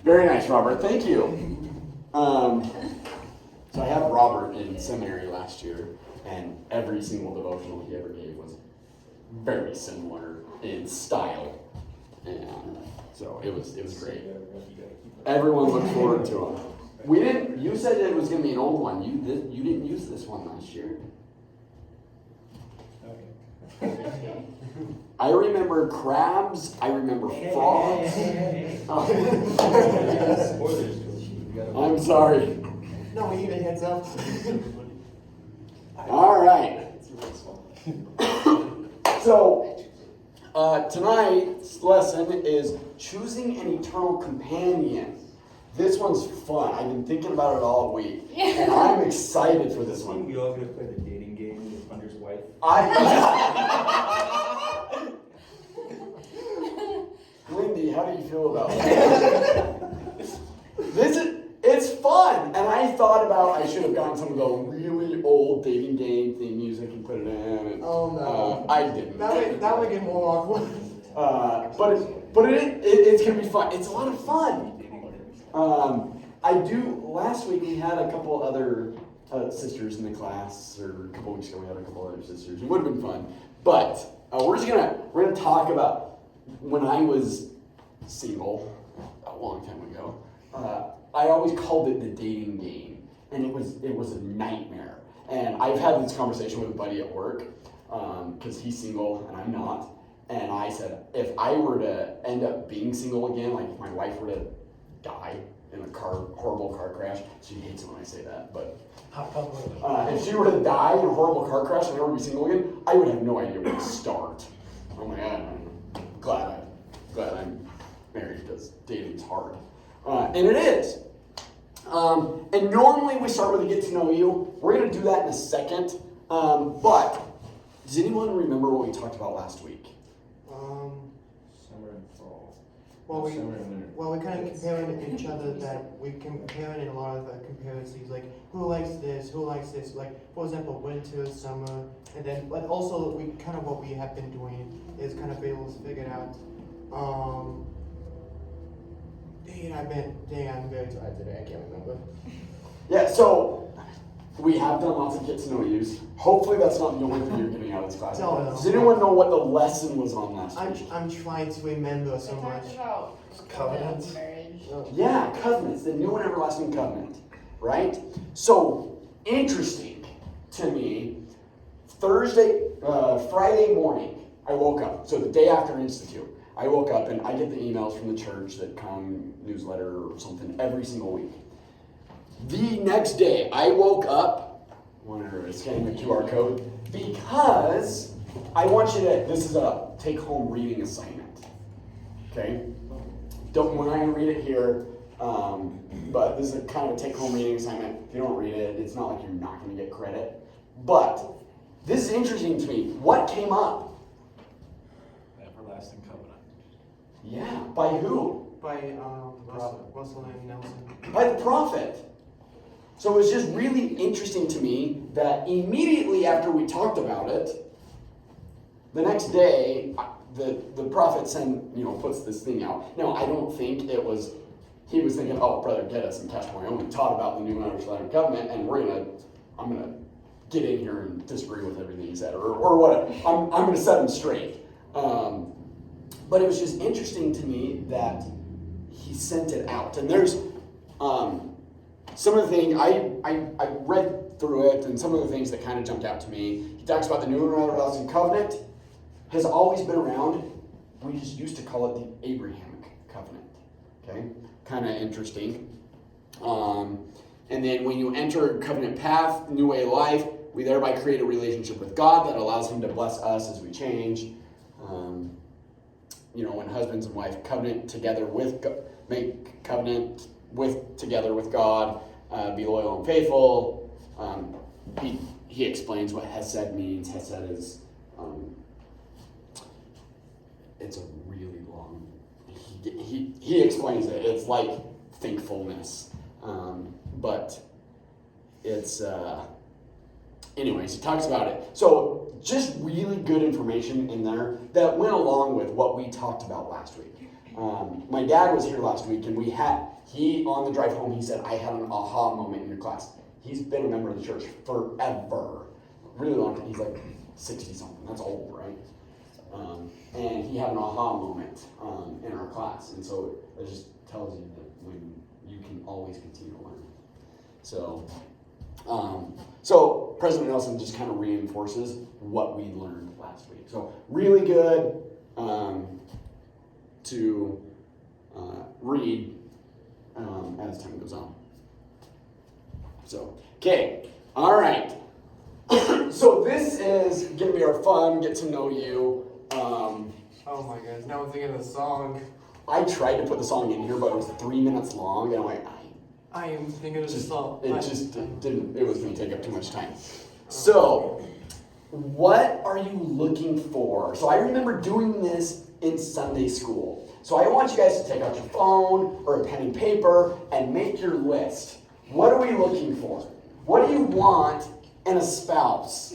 Very nice, Robert. Thank you. So I had Robert in seminary last year, and every single devotional he ever gave was very similar in style, and so it was great. Everyone looked forward to him. We didn't. You said it was going to be an old one. You didn't use this one last year. I remember crabs. I remember frogs. I'm sorry. No, we need a heads up. All right. So, tonight's lesson is choosing an eternal companion. This one's fun. I've been thinking about it all week, and I'm excited for this one. We all gonna play the dating game with Hunter's wife. Lindy, how do you feel about that? It's fun, and I thought about I should have gotten some of the really old dating game theme music and put it in. And, Oh no, I didn't. That would get more awkward. But it's gonna be fun. It's a lot of fun. Last week we had a couple other sisters in the class, or a couple weeks ago we had a couple other sisters. It would have been fun, but we're gonna talk about when I was single a long time ago. I always called it the dating game, and it was a nightmare. And I've had this conversation with a buddy at work because he's single and I'm not. And I said, if I were to end up being single again, like if my wife were to die in a horrible car crash, she hates it when I say that, but if she were to die in a horrible car crash and I were to be single again, I would have no idea where to start. Oh my God, I'm glad I'm married because dating's hard. And it is. And normally we start with a get to know you. We're going to do that in a second. But does anyone remember what we talked about last week? Summer and fall. Well, Summer and winter. we kind of comparing each other that we comparing in a lot of comparisons, like who likes this, like for example, winter, summer, and then but also we kind of what we have been doing is kind of able to figure out. I'm very tired today. I can't remember. Yeah, so we have done lots of get to know yous. Hopefully that's not the only thing you're getting out of this class. No. Does anyone know what the lesson was on last week? I'm trying to remember so much. About Covenants? marriage. Yeah, covenants, the new and everlasting covenant, right? So, interesting to me, Friday morning, I woke up. So the day after Institute, I woke up and I get the emails from the church that come, newsletter or something, every single week. The next day, I woke up, whenever scanning the QR code, because I want you to, this is a take-home reading assignment, okay? We're not going to read it here, but this is a kind of a take-home reading assignment. If you don't read it, it's not like you're not going to get credit. But this is interesting to me. What came up? Everlasting covenant. Yeah, by who? By Russell and Nelson. By the prophet. So it was just really interesting to me that immediately after we talked about it, the next day, the prophet puts this thing out. Now, I don't think he was thinking, oh, brother, get us and catch my own, and taught about the new and everlasting covenant, and I'm going to get in here and disagree with everything he said, or what. I'm going to set him straight. But it was just interesting to me that he sent it out. And there's some of the things, I read through it, and some of the things that kind of jumped out to me. He talks about the new and everlasting covenant has always been around. We just used to call it the Abrahamic covenant. Okay? Kind of interesting. And then when you enter covenant path, new way of life, we thereby create a relationship with God that allows him to bless us as we change. When husbands and wife covenant together make covenant together with God, be loyal and faithful. He explains what Hesed means. Hesed is it's a really long. He explains it. It's like thankfulness, but it's. Anyways, he talks about it. So just really good information in there that went along with what we talked about last week. My dad was here last week, and He, on the drive home, he said, I had an aha moment in your class. He's been a member of the church forever. Really long time. He's like 60 something. That's old, right? And he had an aha moment in our class. And so it just tells you that when you can always continue to learn. So President Nelson just kind of reinforces what we learned last week. So really good to read as time goes on. So, okay, all right. So this is going to be our fun, get to know you. Oh my goodness, now I'm thinking of the song. I tried to put the song in here, but it was 3 minutes long, and I'm like, I am thinking of the song. it was going to take up too much time. So, what are you looking for? So I remember doing this in Sunday school. So I want you guys to take out your phone or a pen and paper and make your list. What are we looking for? What do you want in a spouse?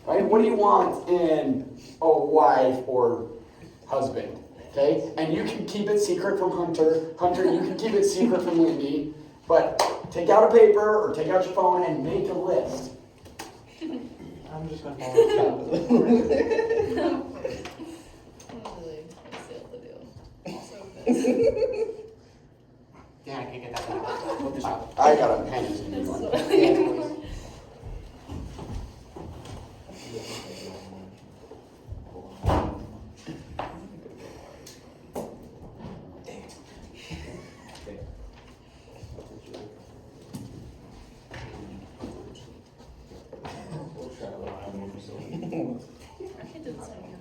Right? What do you want in a wife or husband? Okay? And you can keep it secret from Hunter. Hunter, you can keep it secret from Lindy. But take out a paper or take out your phone and make a list. I'm just gonna follow the Yeah, I can't get that back. I got a pen if you need one.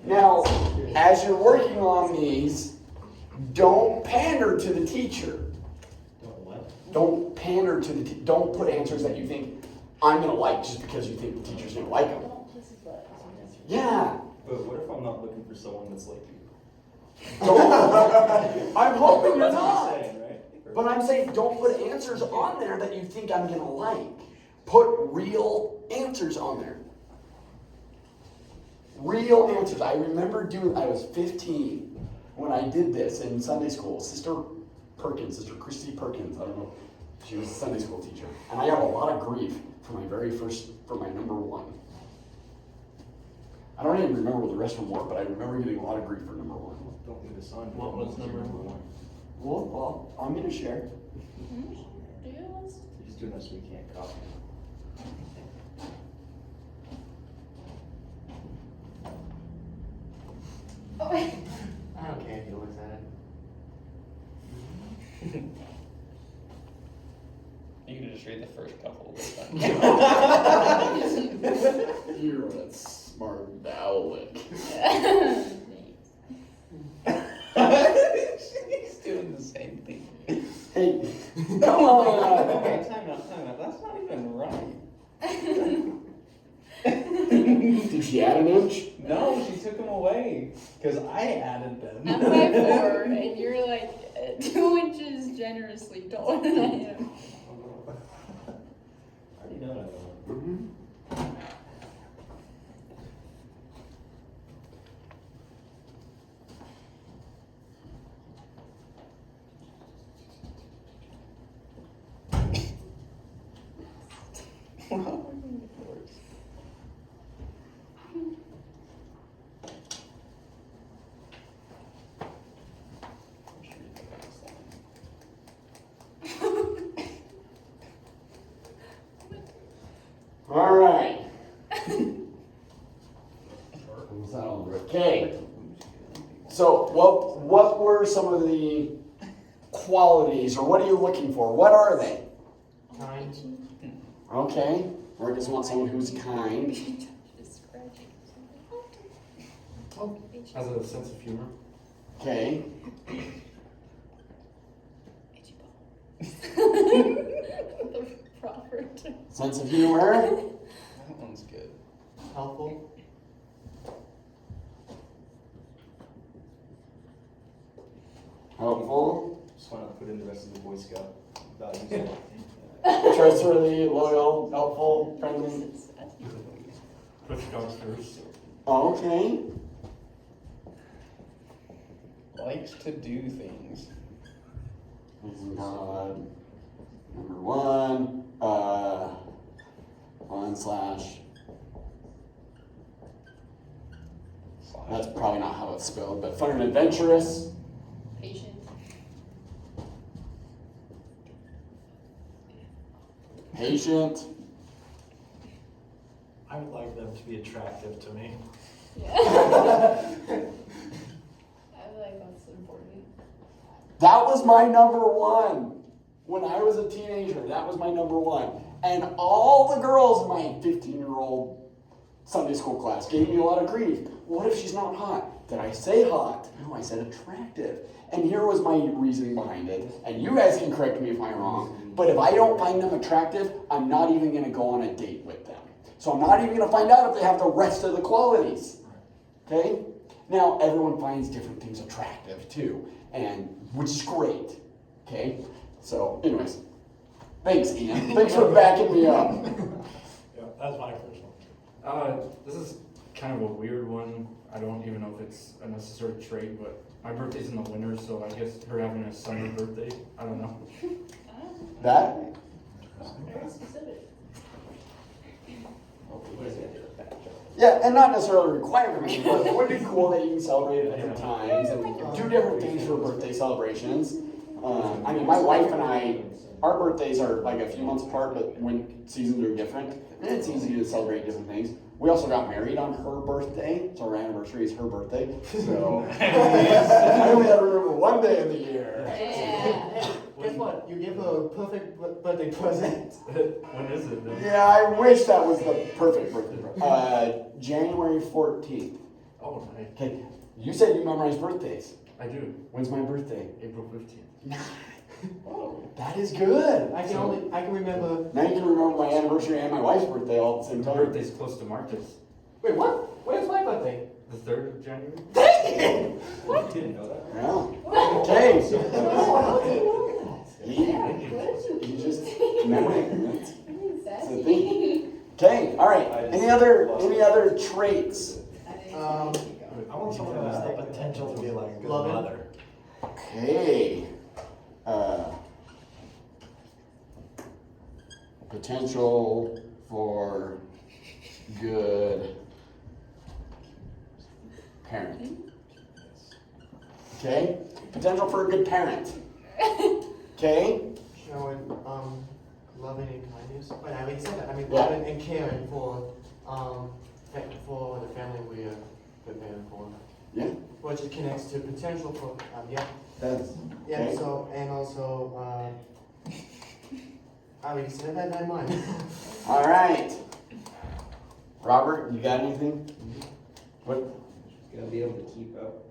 Now, as you're working on these, don't pander to the teacher. Don't pander to the don't put answers that you think I'm going to like just because you think the teacher's going to like them. Yeah. But what if I'm not looking for someone that's like you? I'm hoping you're That's what not. I'm saying, right? But I'm saying don't put answers on there that you think I'm going to like. Put real answers on there. Real answers. I remember I was 15 when I did this in Sunday school. Sister Christy Perkins, I don't know, she was a Sunday school teacher. And I got a lot of grief for my number one. I don't even remember what the rest of them were, but I remember getting a lot of grief for number one. Don't need a son. What was number one? Well, I'm going to share. He's doing this so we can't copy. I don't care if he looks at it. You can just read the first couple. You're that smart owlet. He's doing the same thing. Hey, come on. Okay, time out. That's not even right. Did she add an inch? No, she took them away because I added them. I'm 5'4", and you're like 2 inches generously taller than I am. I already know that one. Mm-hmm. All right. Okay. So, what were some of the qualities, or what are you looking for? What are they? Kind. Okay. Or just want someone who's kind. Has a sense of humor. Okay. The proper term. Sense of humor. That one's good. Helpful. Helpful. Just want to put in the rest of the Boy Scout values. Trustworthy, loyal, helpful, friendly. Push dogs first. Okay. Likes to do things. Number one, one slash. That's probably not how it's spelled, but fun and adventurous. Patient. Patient. I would like them to be attractive to me. Yeah. I feel like that's important. That was my number one. When I was a teenager, that was my number one. And all the girls in my 15-year-old Sunday school class gave me a lot of grief. What if she's not hot? Did I say hot? No, I said attractive. And here was my reasoning behind it. And you guys can correct me if I'm wrong. But if I don't find them attractive, I'm not even going to go on a date with them. So I'm not even going to find out if they have the rest of the qualities. Okay? Now, everyone finds different things attractive too, and which is great. Okay? So, anyways, thanks, Ian. Thanks for backing me up. Yeah, that's my first one. This is kind of a weird one. I don't even know if it's a necessary trait, but my birthday's in the winter, so I guess her having a summer birthday, I don't know. That? Very specific. Yeah, and not necessarily a requirement, but it would be cool that you can celebrate at different times and do different things for birthday celebrations. I mean, my wife and I, our birthdays are like a few months apart, but when seasons are different, and it's easy to celebrate different things. We also got married on her birthday, so our anniversary is her birthday. So I only have to remember one day of the year. Yeah. Guess what? You gave her a perfect birthday present. When is it then? Yeah, I wish that was the perfect birthday present. January 14th. Oh, nice. Okay, you said you memorize birthdays. I do. When's my birthday? April 15th. That is good. I can remember. Now you can remember my anniversary and my wife's birthday all at the same My time. birthday's close to Marcus. Wait, what? When's my birthday? The 3rd of January? You didn't know that? Yeah. Okay. How do you know that? He just memory. That's the Sassy. thing. Okay. All right. Any other traits? I want someone who has the potential to be like a good Love it. mother. Okay. Potential for good parent. Okay? Potential for a good parent. Okay? Showing loving and kindness. But I mean, said that. I mean, Yeah. loving and caring for the family we are preparing for. Yeah? Which it connects to potential for That's yeah. okay. So and also I already said that in mine. All right. Robert, you got anything? What? Gotta be able to keep up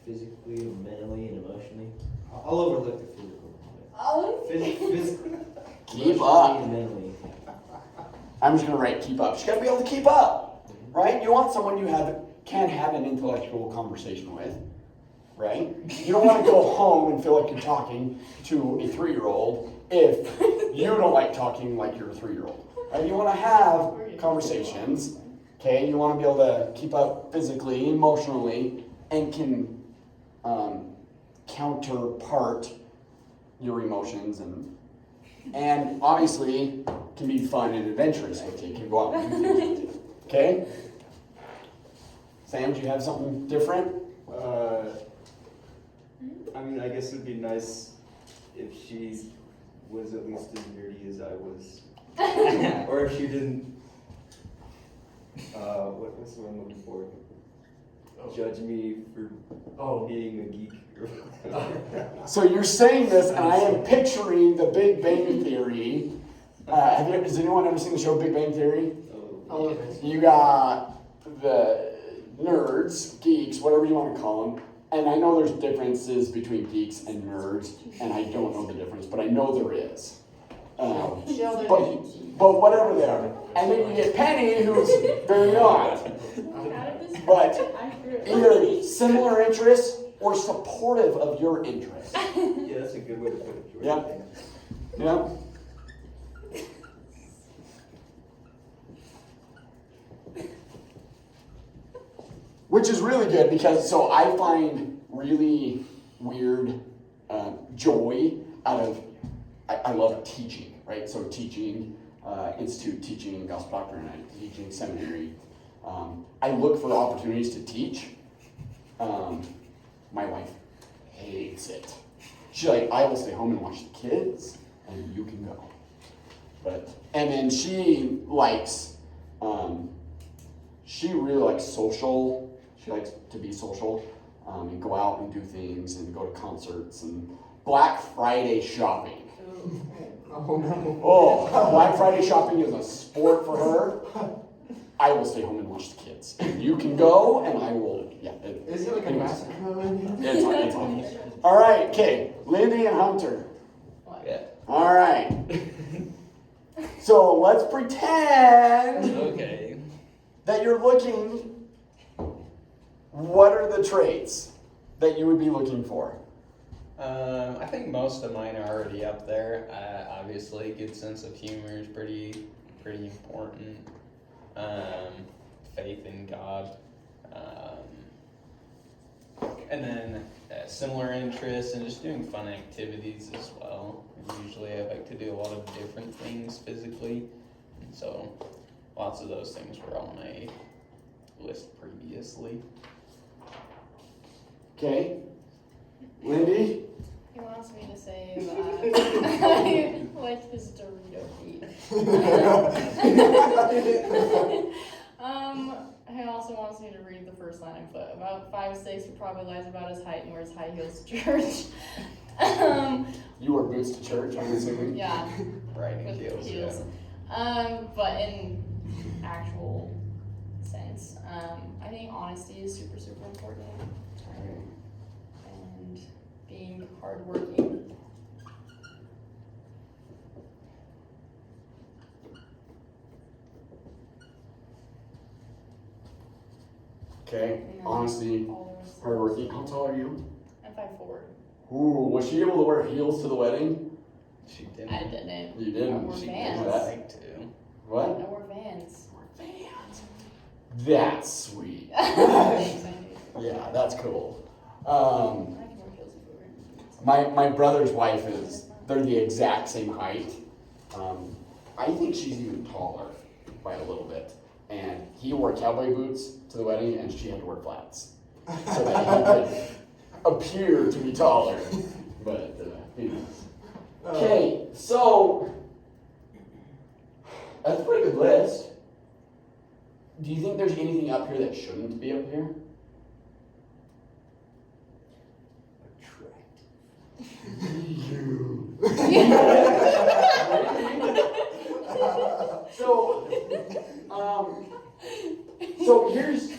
physically, mentally, and emotionally. I'll overlook the physical. Oh. Physically Keep up. and mentally. I'm just gonna write keep up. She's gotta be able to keep up, right? You want someone you can have an intellectual conversation with, right? You don't want to go home and feel like you're talking to a 3-year-old if you don't like talking like you're a 3-year-old. Right? You want to have conversations, okay? You want to be able to keep up physically, emotionally, and can counterpart your emotions and obviously can be fun and adventurous with you. Can go out and do things with you. Okay? Sam, do you have something different? I mean, I guess it would be nice if she was at least as nerdy as I was. Or if she didn't, what's the word I'm looking for? Judge me for being a geek or whatever. So you're saying this, and I am picturing the Big Bang Theory. Has anyone ever seen the show Big Bang Theory? All of it. You got the nerds, geeks, whatever you want to call them. And I know there's differences between geeks and nerds, and I don't know the difference, but I know there is. Sheldon. But whatever they are. And then you get Penny, who's very not. But either similar interests or supportive of your interests. Yeah, that's a good way to put it, Jordan. Yeah. Yeah. Which is really good because, so I find really weird joy I love teaching, right? So teaching, institute teaching, gospel doctrine, teaching seminary. I look for opportunities to teach. My wife hates it. She's like, I will stay home and watch the kids, and you can go. And then she likes, she really likes social. She likes to be social and go out and do things and go to concerts and Black Friday shopping. Oh no. Oh, Black Friday shopping is a sport for her. I will stay home and watch the kids. You can go, and I will. Yeah. Is it like a anyways. massacre? It's on. All right, okay. Lindy and Hunter. Yeah. All right. So let's pretend Okay. that you're looking. What are the traits that you would be looking for? I think most of mine are already up there. Obviously, good sense of humor is pretty important. Faith in God, and then similar interests and just doing fun activities as well. Usually, I like to do a lot of different things physically, and so lots of those things were on my list previously. Okay. Lindy? He wants me to say that I like his Dorito feet. He also wants me to read the first line of foot. About 5'6", he probably lies about his height and wears high heels to church. You wear boots to church, I'm assuming? Yeah, Riding with heels, heels. yeah. But in actual sense, I think honesty is super, super important. And being hardworking. Okay. Honesty, All those hardworking. How tall are you? I'm 5'4". Ooh, was she able to wear heels to the wedding? She didn't. I didn't. You didn't. I wore She Vans. didn't like to. What? I wore Vans. Vans. That's sweet. Thanks, I do. Yeah, that's cool. I can wear heels if we were. My brother's wife they're the exact same height. I think she's even taller by a little bit. And he wore cowboy boots to the wedding, and she had to wear flats so that he could appear to be taller. But, Okay, so that's a pretty good list. Do you think there's anything up here that shouldn't be up here? You. So here's,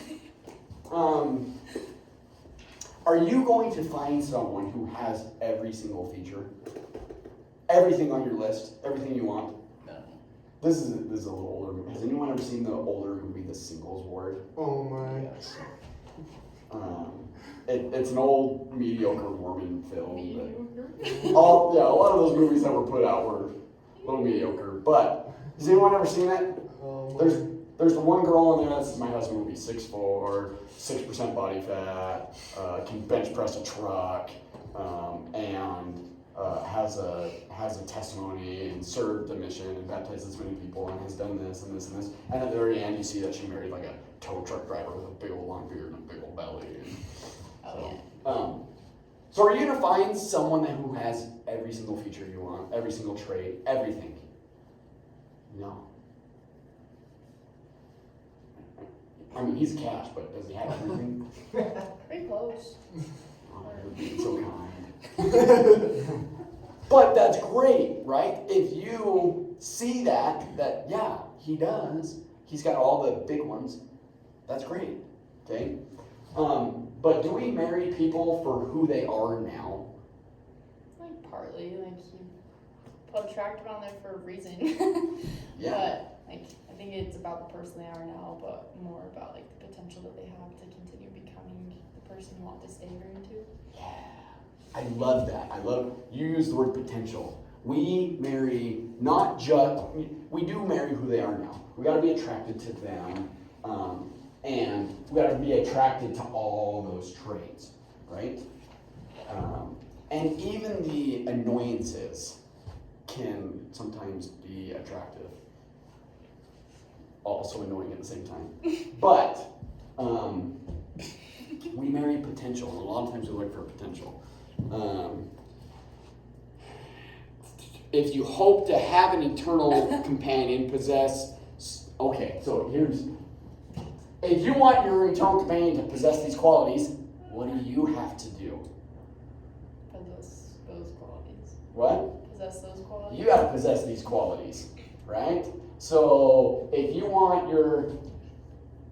are you going to find someone who has every single feature? Everything on your list? Everything you want? No. This is a little older. Has anyone ever seen the older movie, The Singles Ward? Oh my. Yes. It's an old mediocre Mormon film. Mediocre. A lot of those movies that were put out were a little mediocre. But has anyone ever seen it? Oh my. There's the one girl in there that says my husband will be 6'4", 6% body fat, can bench press a truck, and has a testimony and served a mission and baptized as many people and has done this and this and this. And at the very end, you see that she married like a tow truck driver with a big old long beard and a big old belly. Oh, So are you gonna find someone who has every single feature you want, every single trait, everything? No. I mean, he's cash, but does he have everything? yeah. Pretty close. Oh, you're being so kind. But that's great, right? If you see that yeah, he does. He's got all the big ones. That's great, okay? But do we marry people for who they are now? Like partly, like you put attractive on there for a reason. Yeah. But like I think it's about the person they are now, but more about like the potential that they have to continue becoming the person you want to stay married to. Yeah. I love that. You use the word potential. We marry not just, we do marry who they are now. We gotta be attracted to them, and we gotta be attracted to all those traits, right? And even the annoyances can sometimes be attractive. Also annoying at the same time. But we marry potential, and a lot of times we look for potential. If you hope to have an eternal companion, possess. Okay, so here's. If you want your eternal companion to possess these qualities, what do you have to do? Possess those qualities. What? Possess those qualities. You gotta possess these qualities, right? So if you want your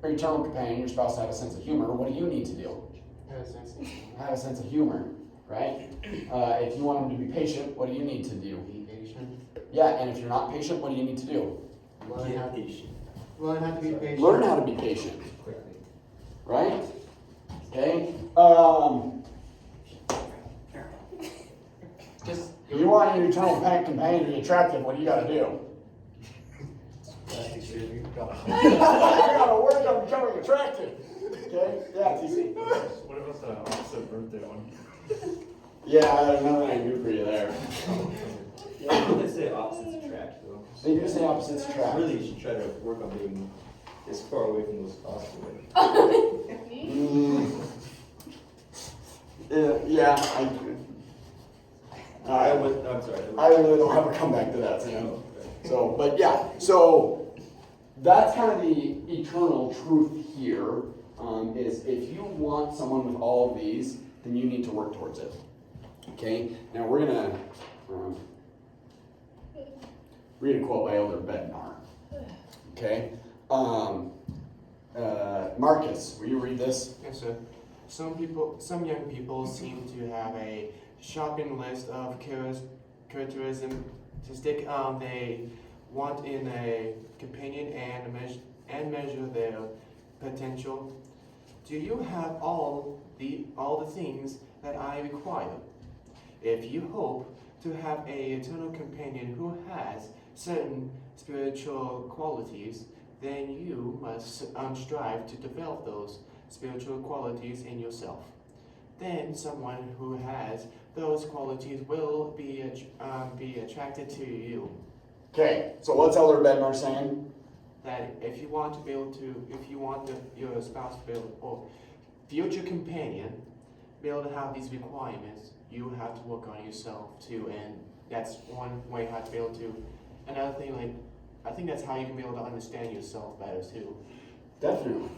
eternal companion, your spouse, to have a sense of humor, what do you need to do? Have a sense of humor, right? If you want them to be patient, what do you need to do? Be patient. Yeah, and if you're not patient, what do you need to do? Learn how to patient. learn how to be patient. Learn how to be patient, Quickly. right? Okay. Just You want your eternal companion to be attractive, what do you gotta do? plastic surgery. You gotta work on becoming attractive. Okay? Yeah, TC. What about the opposite birthday one? Yeah, I have nothing I can do for you there. Yeah, they say opposites attract though. They do say opposites attract. Really, you should try to work on being as far away from those as possible. Mm. Yeah, I'm sorry. I really don't have a comeback to that, Sam. So, but yeah, so that's kind of the eternal truth here, is if you want someone with all of these, then you need to work towards it. Okay, now we're gonna read a quote by Elder Bednar. Okay, Marcus, will you read this? Yes, sir. Some young people seem to have a shopping list of characteristics they want in a companion and measure their potential. Do you have all the things that I require? If you hope to have an eternal companion who has certain spiritual qualities, then you must strive to develop those spiritual qualities in yourself. Then someone who has those qualities will be attracted to you. Okay, so what's Elder Bednar saying? That if you want your spouse to be able, or future companion, be able to have these requirements, you have to work on yourself too, and that's one way how to be able to. Another thing, like, I think that's how you can be able to understand yourself better too. Definitely.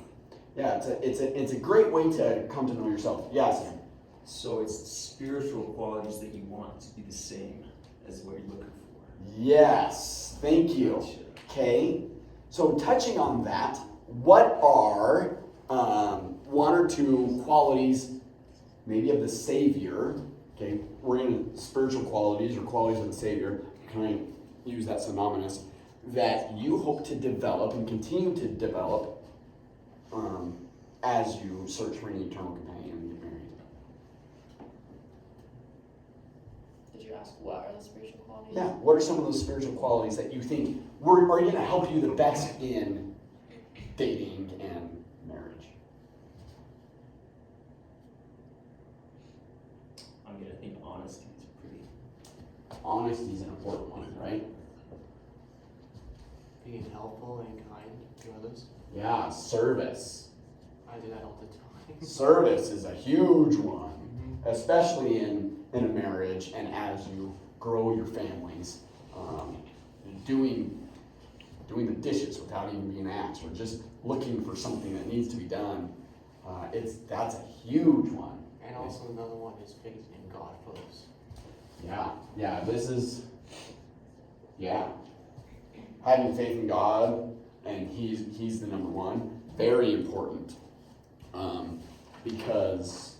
Yeah, it's a great way to come to know yourself. Yeah, Sam. So it's spiritual qualities that you want to be the same as what you're looking for. Yes, thank you. Gotcha. Okay, so touching on that, what are one or two qualities, maybe of the Savior? Okay, we're in spiritual qualities or qualities of the Savior. Can I use that synonymous? That you hope to develop and continue to develop as you search for an eternal companion and get married. Did you ask what are the spiritual qualities? Yeah, what are some of those spiritual qualities that you think are going to help you the best in dating and marriage? I mean, I think honesty is pretty. Honesty is an important one, right? Being helpful and kind to others. Yeah, service. I do that all the time. Service is a huge one, especially in a marriage and as you grow your families. Doing the dishes without even being asked, or just looking for something that needs to be done. That's a huge one. And also another one is faith in God first. Yeah, this is, having faith in God, and he's the number one, very important, because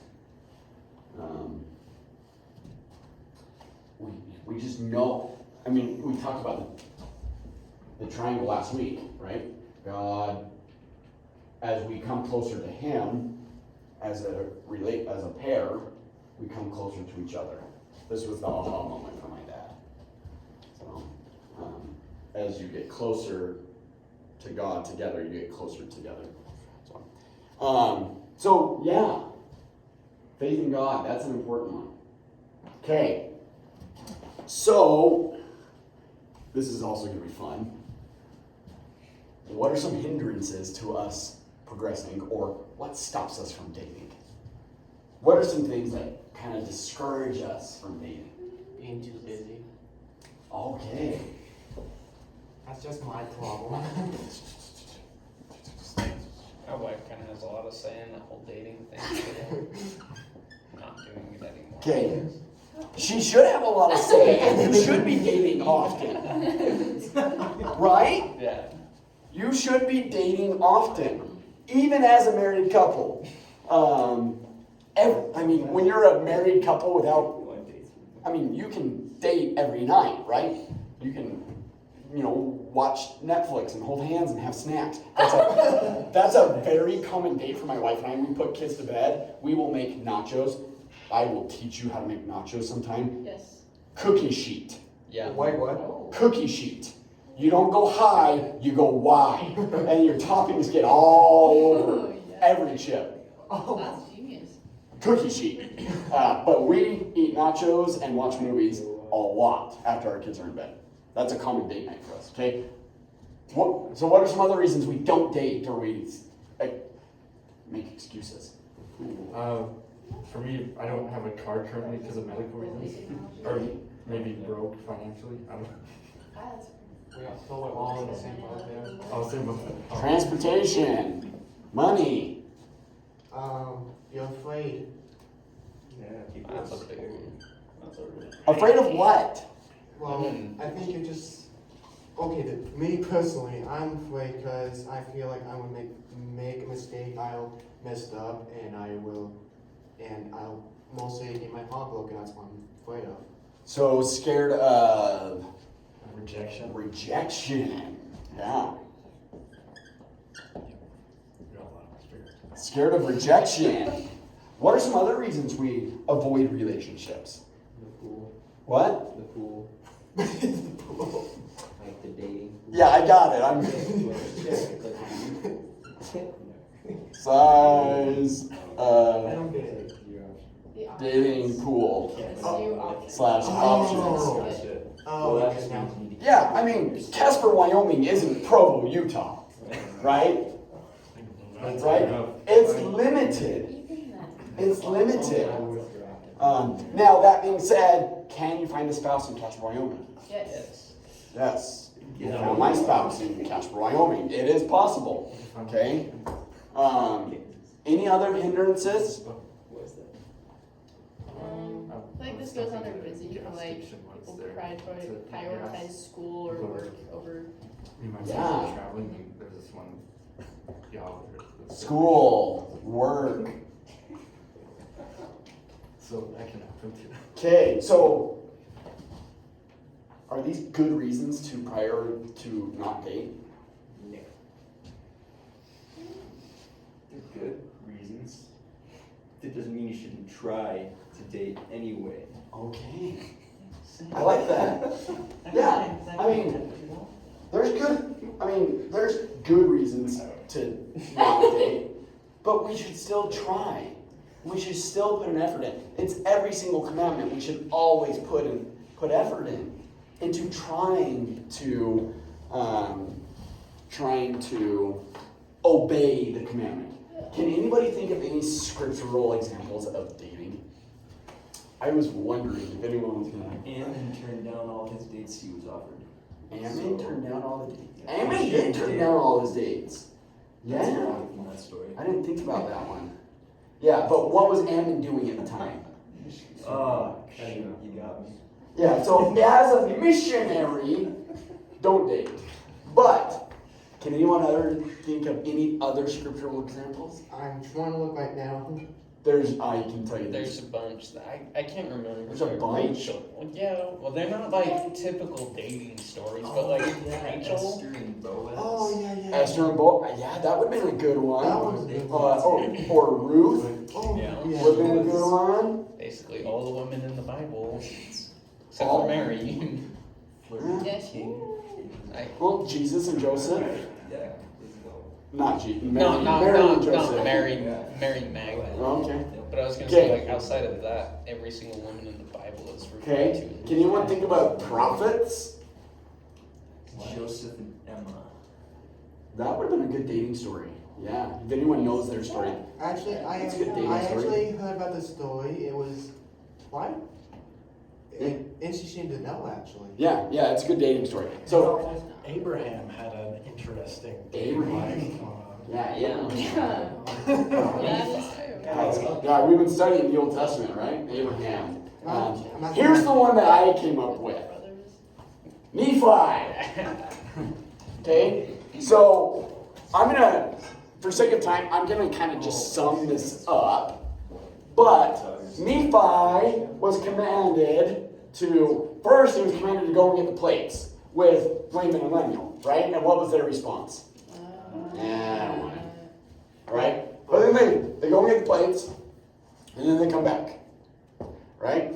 we just know, I mean, we talked about the triangle last week, right? God, as we come closer to Him, as a pair, we come closer to each other. This was the aha moment for my dad. So, as you get closer to God together, you get closer together. So yeah, faith in God, that's an important one. Okay. So, this is also going to be fun. What are some hindrances to us progressing, or what stops us from dating? What are some things that kind of discourage us from dating? Being too busy. Okay. That's just my problem. My wife kind of has a lot of say in the whole dating thing. So I'm not doing it anymore. Okay. She should have a lot of say, and you should be dating often. Right? Yeah. You should be dating often, even as a married couple. I mean, when you're a married couple without, I mean, you can date every night, right? You can, watch Netflix and hold hands and have snacks. That's a very common date for my wife and I. We put kids to bed. We will make nachos. I will teach you how to make nachos sometime. Yes. Cookie sheet. Yeah. White what? Cookie sheet. You don't go high, you go wide. And your toppings get all over every chip. That's genius. Cookie sheet. But we eat nachos and watch movies a lot after our kids are in bed. That's a common date night for us, okay? So what are some other reasons we don't date or we make excuses? For me, I don't have a car currently because of medical reasons, or maybe broke financially. I don't know. We are so all in the same boat there. I'll say about Transportation, money. You're afraid. Yeah, people. That's a big one. That's a real. Afraid of what? Well, I think you just. Okay, me personally, I'm afraid because I feel like I would make a mistake. I'll mess up, and I'll mostly get my heart broken. That's what I'm afraid of. So scared of Rejection. rejection. Yeah. got a lot of experience. Scared of rejection. What are some other reasons we avoid relationships? The pool. What? The pool. Like the dating. Yeah, I got it. I'm size, I don't get it. The options. dating pool There's new options. / options. Oh, Well, okay, now. Yeah, I mean, Casper, Wyoming isn't Provo, Utah, right? That's Right? enough. It's limited. Even that. It's limited. Now, that being said, can you find a spouse in Casper, Wyoming? Yes. Yes. I found my spouse in Casper, Wyoming. It is possible. Okay? Any other hindrances? I feel like this goes on their busy, for like people prioritize school or work over. Me and my Yeah. sister traveling, and there's this one gal with School, work. So that can happen too. Okay, so are these good reasons to not date? They're good reasons. That doesn't mean you shouldn't try to date anyway. Okay. I like that. Yeah, I mean, there's good reasons to not date, but we should still try. We should still put an effort in. It's every single commandment we should always put effort into trying to obey the commandment. Can anybody think of any scriptural examples of dating? I was wondering if anyone was gonna. Ammon turned down all his dates he was offered. Ammon turned down all the dates. Ammon did turn down all his dates. That's Yeah. wrong from that story. I didn't think about that one. Yeah, but what was Ammon doing at the time? Oh, shoot, you got me. Yeah, so as a missionary, don't date. But can anyone other think of any other scriptural examples? I'm trying to look right now. I can tell you There's this. a bunch that I can't remember. There's a bunch? Rachel. Well, yeah, well they're not like typical dating stories, but like Rachel. Esther and Boaz. Oh, yeah. Esther and Bo. Yeah, that would have been a good one. That was a good Or Ruth Oh, Yeah. would have been a good one. Basically all the women in the Bible, except All- for Mary. Yes, you. Well, Jesus and Joseph. Yeah. Not Jesus. No, Mary and not Joseph. Mary Magdalene. Okay. But But I was gonna say, Okay. like, outside of that, every single woman in the Bible is referred to. Okay, in can anyone think about prophets? Joseph and Emma. That would have been a good dating story. Yeah, if anyone knows their story. Actually, It's a good dating story. actually heard about the story. It was what? Interesting to know, actually. Yeah, it's a good dating story. So, Abraham had an interesting Abraham. life. yeah. That is true. Yeah, we've been studying the Old Testament, right? Abraham. I'm not Here's the sure. one that I came up with. Brothers. Nephi. Okay, so I'm gonna, for sake of time, I'm gonna kind of just sum this up. But Nephi was commanded to, first he was commanded to go and get the plates with Laman and Lemuel, right? And what was their response? Yeah, I don't want it. Right? But then they go and get the plates, and then they come back, right?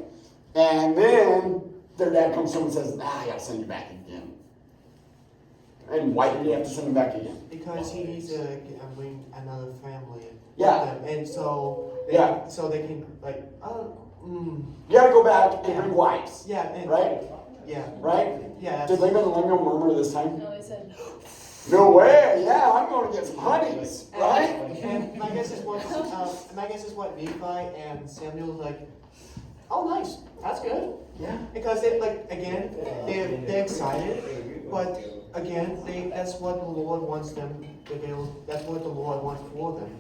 And then their dad comes to them and says, I gotta send you back again. And why did he have to send him back again? Because he needs to bring another family. with Yeah. them. And so they, Yeah. so they can like, You gotta go back and bring wives, yeah, and, right? yeah, Right? yeah. Did Laban and Lemuel murmur this time? No, they said, No way, yeah, I'm going to get some honeys, right? And my guess is what Nephi and Samuel like. Oh, nice, that's good. Yeah. Because they like again, they're excited, but again, that's what the Lord wants them to do. That's what the Lord wants for them.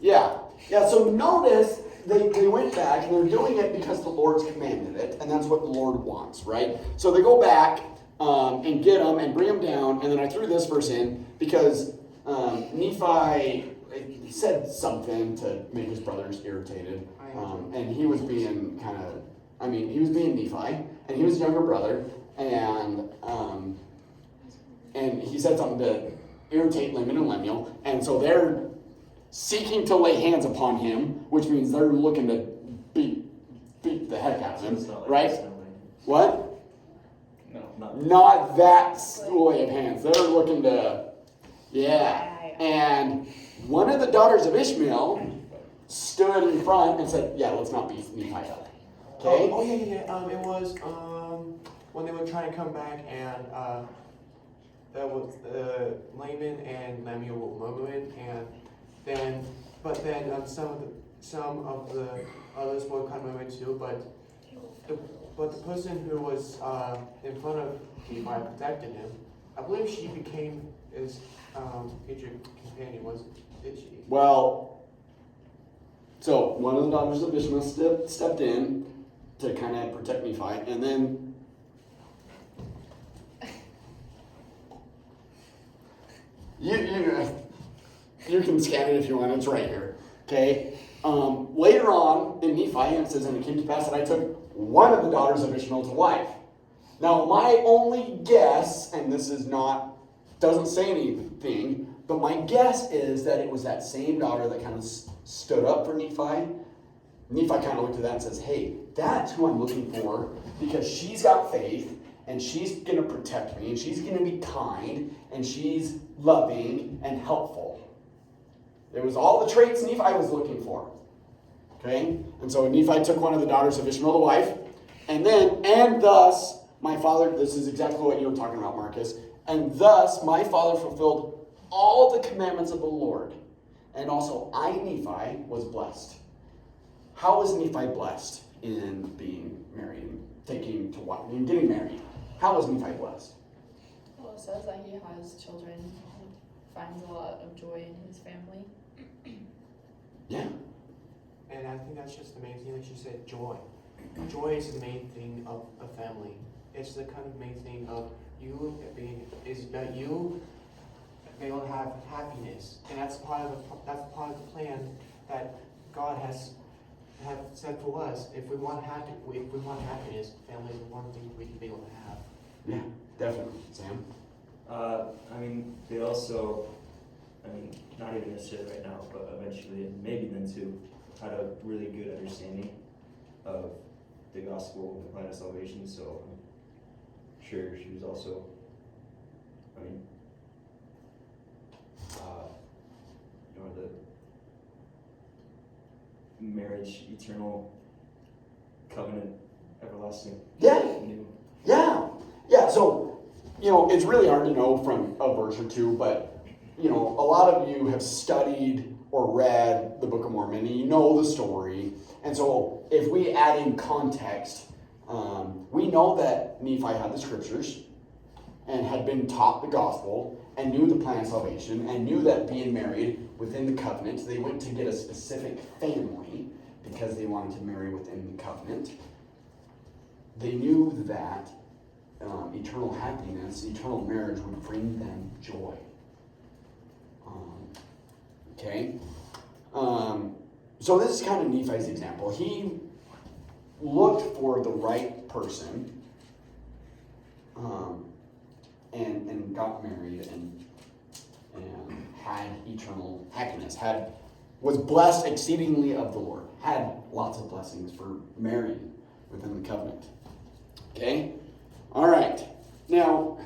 Yeah, so notice they went back and they're doing it because the Lord's commanded it, and that's what the Lord wants, right? So they go back and get them and bring them down, and then I threw this verse in because Nephi he said something to make his brothers irritated, and he was being he was being Nephi, and he was a younger brother, and he said something to irritate Laman and Lemuel, and so they're seeking to lay hands upon him, which means they're looking to beat the heck out of him, right? What? No. Not that way of hands. They're looking to, And one of the daughters of Ishmael stood in front and said, "Yeah, let's not beat Nephi up." Okay. Oh yeah. It was when they were trying to come back and that was Laman and Lemuel were murmuring and but then some of the others were kind of murmuring too, but the person who was in front of Nephi protected him. I believe she became his future companion. Did she? Well, so one of the daughters of Ishmael stepped in to kind of protect Nephi, and then you can scan it if you want. It's right here. Okay. Later on in Nephi, it says, "And it came to pass that I took one of the daughters of Ishmael to wife." Now, my only guess, and this is not, doesn't say anything, but my guess is that it was that same daughter that kind of stood up for Nephi. Nephi kind of looked at that and says, "Hey, that's who I'm looking for because she's got faith and she's going to protect me and she's going to be kind and she's loving and helpful." It was all the traits Nephi was looking for. Okay? And so Nephi took one of the daughters of Ishmael to wife, and thus my father, this is exactly what you were talking about, Marcus, and thus my father fulfilled all the commandments of the Lord. And also I, Nephi, was blessed. How was Nephi blessed in being married, taking to wife, and getting married? How was Nephi blessed? well, it says that he has children. He finds a lot of joy in his family. Yeah. And I think that's just the main thing that you said, joy. Joy is the main thing of a family. It's the kind of main thing of you being, is that you be able to have happiness. And that's part of the plan that God has set for us. If we want happiness, family is the one thing we can be able to have. Yeah, definitely. Sam? They also, not even necessarily right now, but eventually, and maybe then too, had a really good understanding of the gospel and the plan of salvation, so I'm sure she was also, one of the marriage, eternal covenant, everlasting. Yeah. New. Yeah, so, it's really hard to know from a verse or two, but, a lot of you have studied or read the Book of Mormon, and you know the story. And so if we add in context, we know that Nephi had the scriptures and had been taught the gospel and knew the plan of salvation and knew that being married within the covenant, they went to get a specific family because they wanted to marry within the covenant. They knew that eternal happiness, eternal marriage would bring them joy. Okay? So this is kind of Nephi's example. He looked for the right person and got married and had eternal happiness, was blessed exceedingly of the Lord, had lots of blessings for marrying within the covenant. Okay? All right. Now,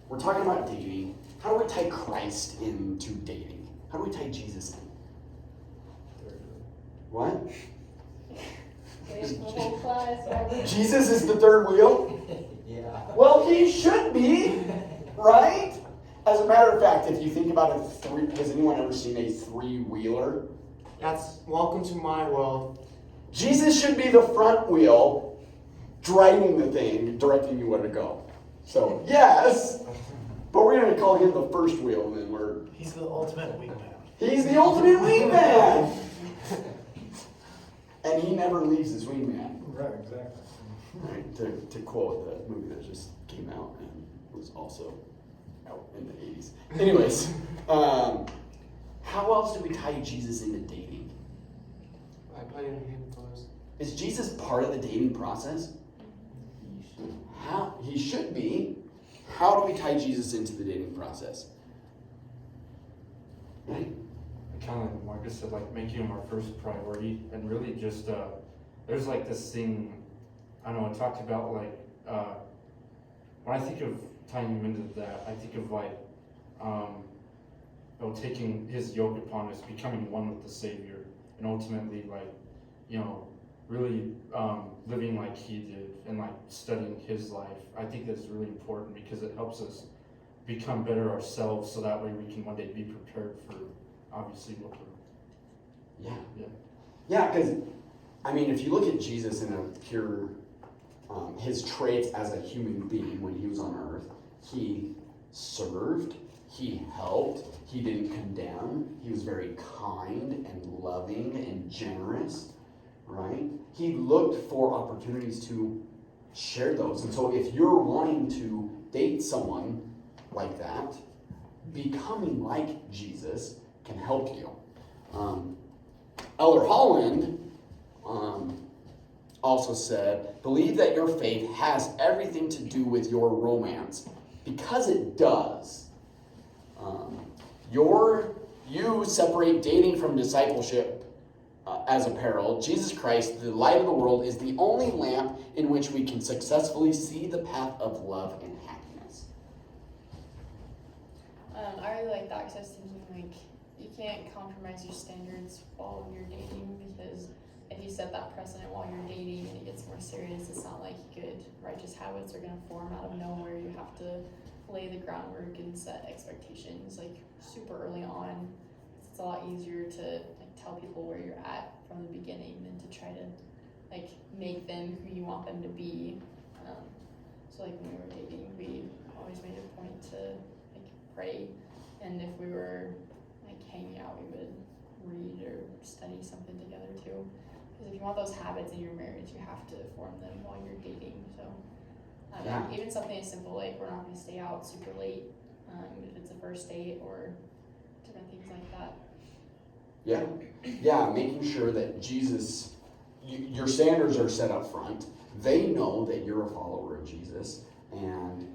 we're talking about dating. How do we tie Christ into dating? How do we tie Jesus in? What? There's the whole class. Jesus is the third wheel? Yeah. Well, he should be, right? As a matter of fact, if you think about has anyone ever seen a three-wheeler? That's welcome to my world. Jesus should be the front wheel, driving the thing, directing you where to go. So, yes, but we're going to call him the first wheel, and then He's the ultimate wingman. he's the ultimate wingman! And he never leaves his wingman. Right, exactly. Right, to quote the movie that just came out and was also out in the 80s. Anyways, how else do we tie Jesus into dating? I put it in him first. Is Jesus part of the dating process? How? He should be. How do we tie Jesus into the dating process? Right? Kind of like Marcus said, like making him our first priority, and really just there's like this thing, I don't know, it talked about like when I think of tying him into that, I think of like taking his yoke upon us, becoming one with the Savior, and ultimately like really living like he did and like studying his life. I think that's really important because it helps us become better ourselves, so that way we can one day be prepared for obviously what we're. Yeah, because, if you look at Jesus in a pure, his traits as a human being when he was on earth, he served, he helped, he didn't condemn, he was very kind and loving and generous, right? He looked for opportunities to share those. And so if you're wanting to date someone like that, becoming like Jesus can help you. Elder Holland also said, believe that your faith has everything to do with your romance, because it does. You separate dating from discipleship as a peril. Jesus Christ, the light of the world, is the only lamp in which we can successfully see the path of love and happiness. I really like that because I was thinking like you can't compromise your standards while you're dating, because if you set that precedent while you're dating and it gets more serious, it's not like good righteous habits are gonna form out of nowhere. You have to lay the groundwork and set expectations like super early on. It's a lot easier to like tell people where you're at from the beginning than to try to like make them who you want them to be. So like when we were dating, we always made a point to like pray, and if we were like hanging out, we would read or study something together too. Because if you want those habits in your marriage, you have to form them while you're dating. So even something as simple like we're not going to stay out super late, if it's a first date or different things like that. Yeah, making sure that Jesus, your standards are set up front. They know that you're a follower of Jesus, and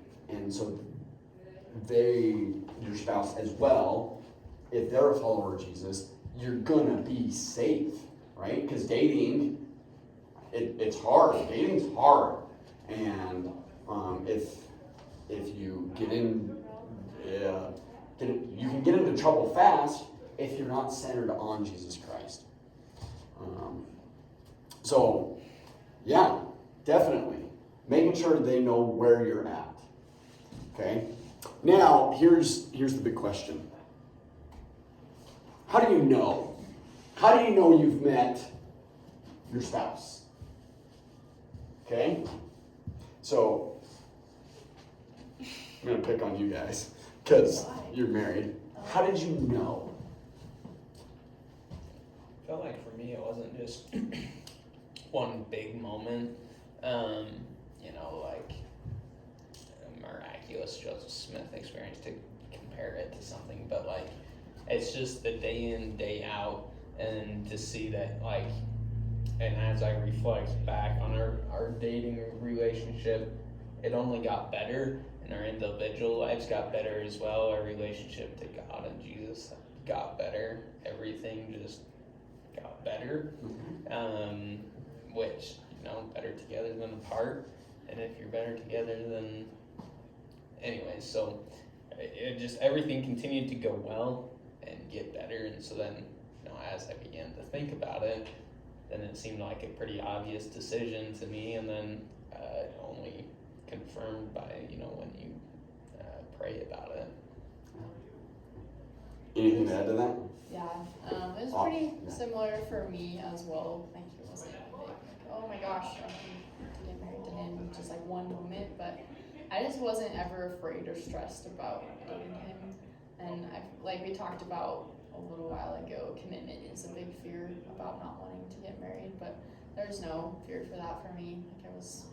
so your spouse as well, if they're a follower of Jesus, you're gonna be safe, right? Because dating, it's hard. Dating's hard, and if you you can get into trouble fast if you're not centered on Jesus Christ. So, yeah, definitely. Making sure they know where you're at. Okay? Now, here's the big question. How do you know? How do you know you've met your spouse? Okay? So, I'm going to pick on you guys because you're married. How did you know? Felt like for me it wasn't just one big moment, like a miraculous Joseph Smith experience to compare it to something, but like it's just the day in, day out, and to see that and as I reflect back on our dating relationship, it only got better, and our individual lives got better as well. Our relationship to God and Jesus got better. Everything just got better, which, better together than apart, and if you're better together, then anyways, so it just, everything continued to go well and get better, and so then, as I began to think about it, then it seemed like a pretty obvious decision to me, and then only confirmed by, when you pray about it. Anything to add to that? Yeah, it was pretty similar for me as well. Like, it wasn't like, oh my gosh, I need to get married to him, just like one moment, but I just wasn't ever afraid or stressed about dating him. And like we talked about a little while ago, commitment is a big fear about not wanting to get married, but there's no fear for that for me. Because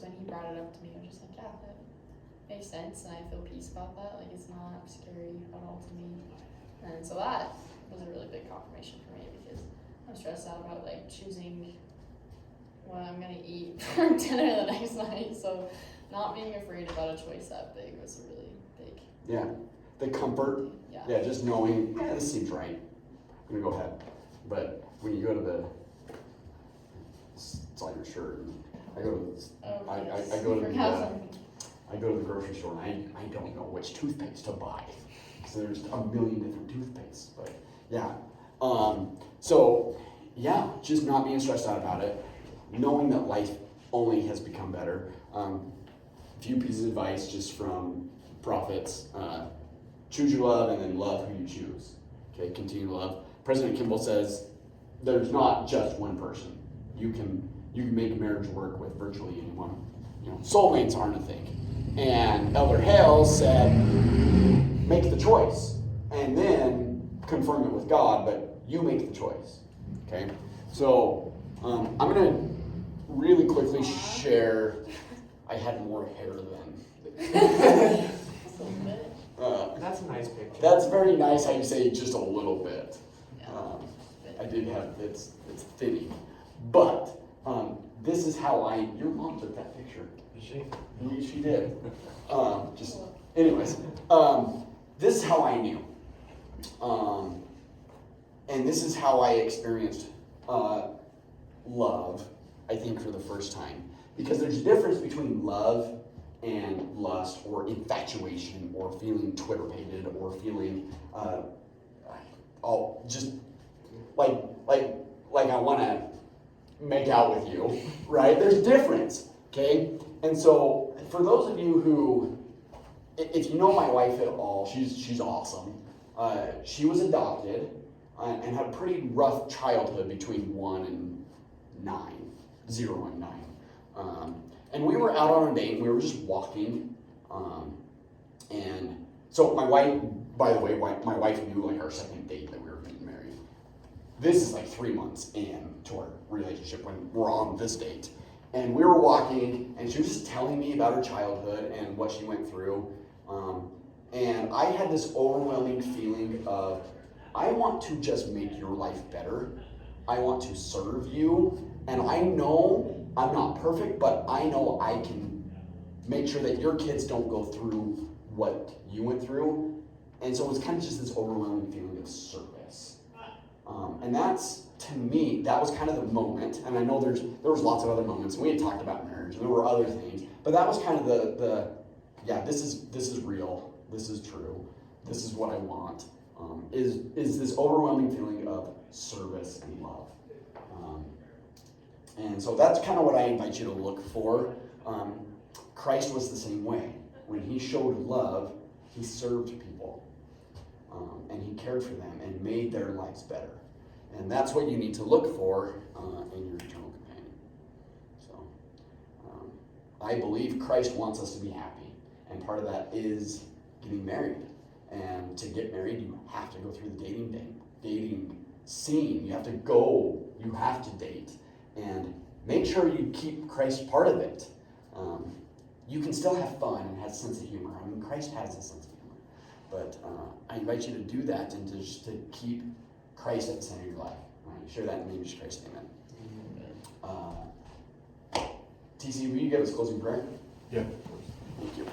when he brought it up to me, I was just like, yeah, that makes sense, and I feel peace about that. Like, it's not scary at all to me. And so that was a really big confirmation for me, because I'm stressed out about like choosing what I'm gonna eat for dinner the next night. So not being afraid about a choice that big was really big. Yeah. The comfort. Yeah, just knowing, this seems right. I'm gonna go ahead. But when you go to it's on your shirt. I go to the grocery store and I don't know which toothpaste to buy. So there's a million different toothpastes, but yeah. So yeah, just not being stressed out about it, knowing that life only has become better. A few pieces of advice just from prophets. Choose your love and then love who you choose. Okay, continue to love. President Kimball says there's not just one person. You can make marriage work with virtually anyone. Soulmates aren't a thing. And Elder Hale said, make the choice and then confirm it with God, but you make the choice. Okay? So I'm gonna really quickly share. I had more hair then. That's a nice picture. That's very nice how you say just a little bit. I did have, it's thinning. But this is how your mom took that picture. She did. This is how I knew. And this is how I experienced love, I think, for the first time. Because there's a difference between love and lust, or infatuation, or feeling Twitter-pated, or feeling just like I want to make out with you, right? There's difference, okay? And so for those of you who, if you know my wife at all, she's awesome. She was adopted and had a pretty rough childhood between 0 and 9. And we were out on a date, and we were just walking, and so my wife, by the way, my wife knew like our second date that we were getting married. This is like 3 months into our relationship when we're on this date. And we were walking, and she was just telling me about her childhood and what she went through. And I had this overwhelming feeling of, I want to just make your life better. I want to serve you. And I know I'm not perfect, but I know I can make sure that your kids don't go through what you went through. And so it was kind of just this overwhelming feeling of service. And that's, to me, that was kind of the moment. And I know there was lots of other moments, and we had talked about marriage, and there were other things. But that was kind of this is real. This is true. This is what I want. Is this overwhelming feeling of service and love. And so that's kind of what I invite you to look for. Christ was the same way. When he showed love, he served people. And he cared for them and made their lives better. And that's what you need to look for in your eternal companion. So I believe Christ wants us to be happy. And part of that is getting married. And to get married, you have to go through the dating scene. You have to go. You have to date. And make sure you keep Christ part of it. You can still have fun and have a sense of humor. I mean, Christ has a sense of humor. But I invite you to do that and just to keep Christ at the center of your life. Share that in the name of Jesus Christ. Amen. TC, will you give us closing prayer? Yeah. Thank you.